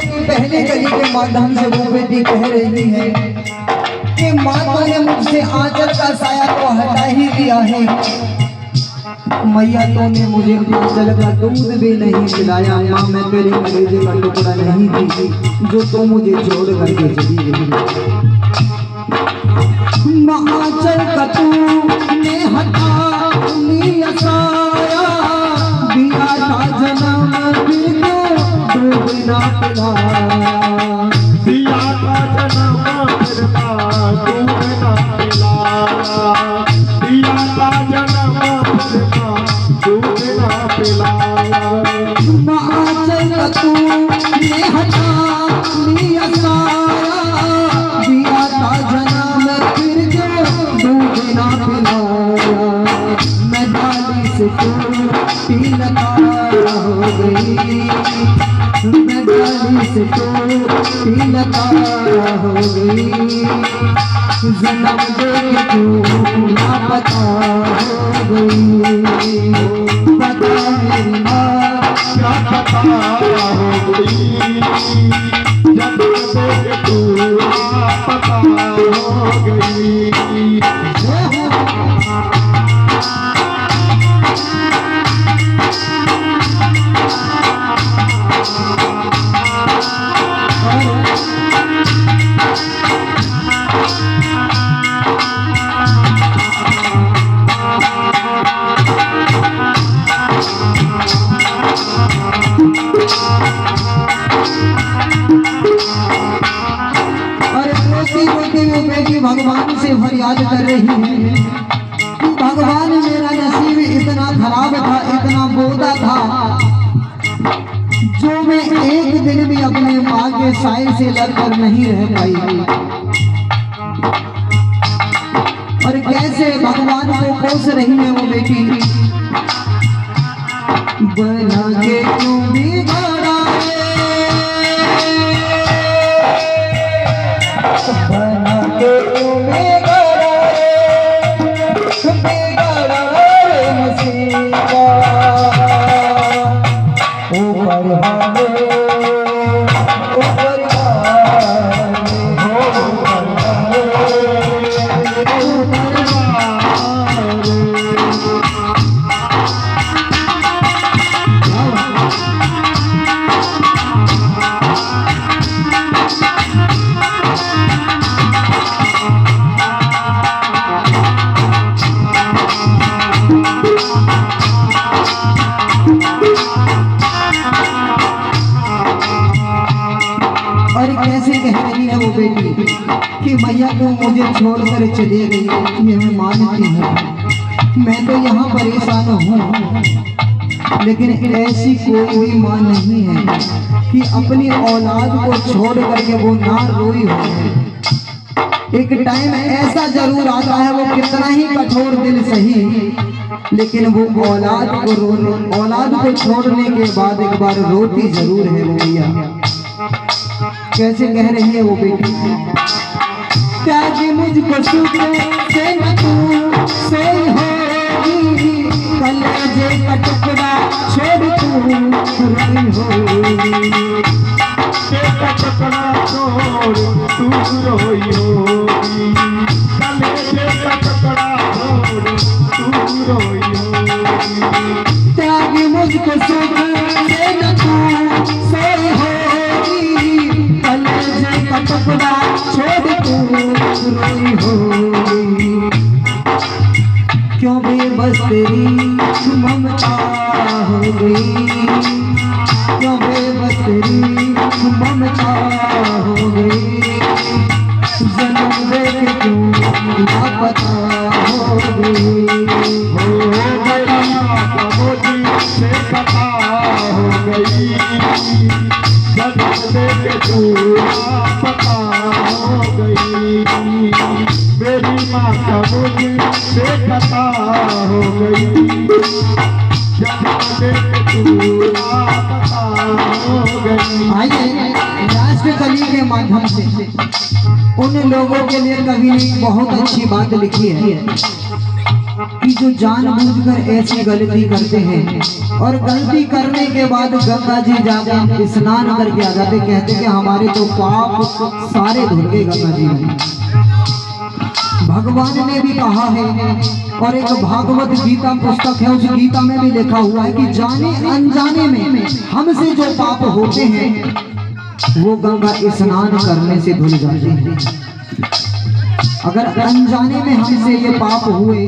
पहले कली के माध्यम से वो बेटी कह रही है कि माँ तूने मुझसे आंचल का साया तो हटा ही दिया है, मैया तूने मुझे आंचल का दूध भी नहीं पिलाया। माँ मैं तेरे कलेजे का टुकड़ा नहीं थी जो तू मुझे छोड़ करके चली गई। आंचल का तूने हटा लिया साया, दिया था जन्म फिर दूध ना पिलाया, दिया था जन्म फिर दूध ना पिलाया, दिया था जन्म फिर दूध ना पिलाया। आंचल का तूने हटा लिया साया, दिया था जन्म फिर दूध ना पिलाया। मैं डाली से टूटी लताया हो गई, मैं डाली से टूटी लताया हो गई। जन्म देके तू लापता हो गई, बता मेरी माँ क्या पता हो गई, जन्म देके तू लापता हो गई। भगवान से फरियाद कर रही है, भगवान मेरा नसीब इतना खराब था, इतना बोदा था, जो मैं एक दिन भी अपने माँ के साए से लगकर नहीं रह पाई। और कैसे भगवान को कोस रही है वो बेटी, बना के क्यों बिगाड़ा बना के क्यों बिगाड़ा मुसीबा ऊपर वाले ऊपर कैसे कह रही है वो बेटी कि मैया तू मुझे छोड़कर चली गई, ये मैं मानती हूँ, मैं तो यहाँ परेशान हूँ, लेकिन ऐसी कोई भी माँ नहीं है कि अपनी औलाद को छोड़ करके वो ना रोई हो। एक टाइम ऐसा जरूर आता है, वो कितना ही कठोर दिल सही, लेकिन वो औलाद को छोड़ने के बाद एक बार रोती जरूर है वो मैया। कैसे कह रही है वो बेटी, त्यागी मुझको सुख से न तू से होगी, कलेजे का टुकड़ा छोड़ तू रोई होगी, का टुकड़ा छोड़ तू रोई होगी, कलेजे का टुकड़ा छोड़ तू रोई होगी। त्यागी मुझको सुख से न तू से होगी, कलेजे का टुकड़ा छोड़ तू रोई होगी। क्यों बेबस तेरी ममता हो गई, क्यों बेबस तेरी ममता हो गई, जन्म देके क्यों लापता हो गई। हो गया मुझे से पता हो गई, जन्म देके तू लापता हो गई, मेरी माँ का मुझे से पता हो गई, जन्म देके तू लापता हो गई। आइए राष्ट्र कवि के माध्यम से उन लोगों के लिए कवि ने बहुत अच्छी बात लिखी है। कि जो जानबूझकर ऐसी गलती करते हैं और गलती करने के बाद गंगा जी जाके स्नान करके आ जाते, कहते कि हमारे तो पाप सारे धुल गए गंगा जी में। भगवान ने भी कहा है, और एक भागवत गीता पुस्तक है, उस गीता में भी लिखा हुआ है कि जाने अनजाने में हमसे जो पाप होते हैं वो गंगा स्नान करने से धुल जाते हैं। अगर अनजाने में हमसे ये पाप हुए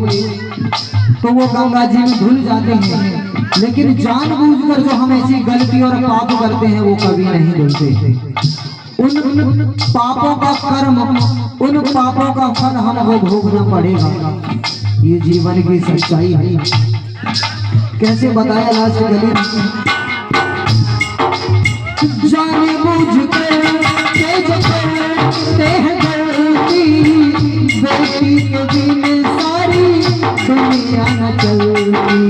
तो वो गंगा जी में धुल जाते हैं, लेकिन जानबूझकर जो हम ऐसी गलती और पाप करते हैं वो कभी नहीं धुलते। उन पापों का कर्म, उन पापों का फल हमको भोगना पड़ेगा। ये जीवन की सच्चाई है। कैसे बताया लास्ट गली, जाने बूझकर तेज करते हैं गलती, बेटी के बिन सारी दुनिया न चलती।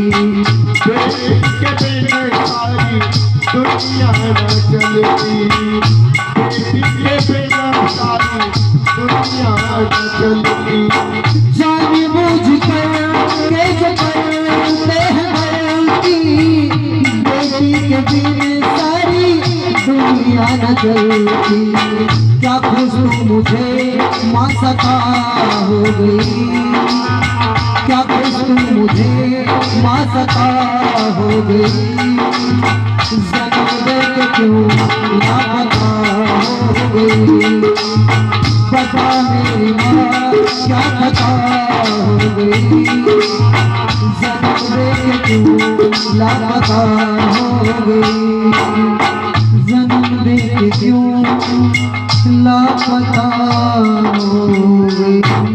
बेटी के बिन सारी दुनिया न चलती, बेटी के बिन सारी दुनिया न चलती। जाने बूझकर तेज करते हैं गलती, बेटी के बिन सारी दुनिया न चलती। क्या खुशबू मुझे माँ सता हो गई, क्या खुशबू मुझे माँ सता हो गई। जन्म दे के क्यों लापता हो गई, बता मेरी माँ क्या खता हो गई। जन्म दे के क्यों लापता हो गई, जन्म दे के क्यों लापता हो गई।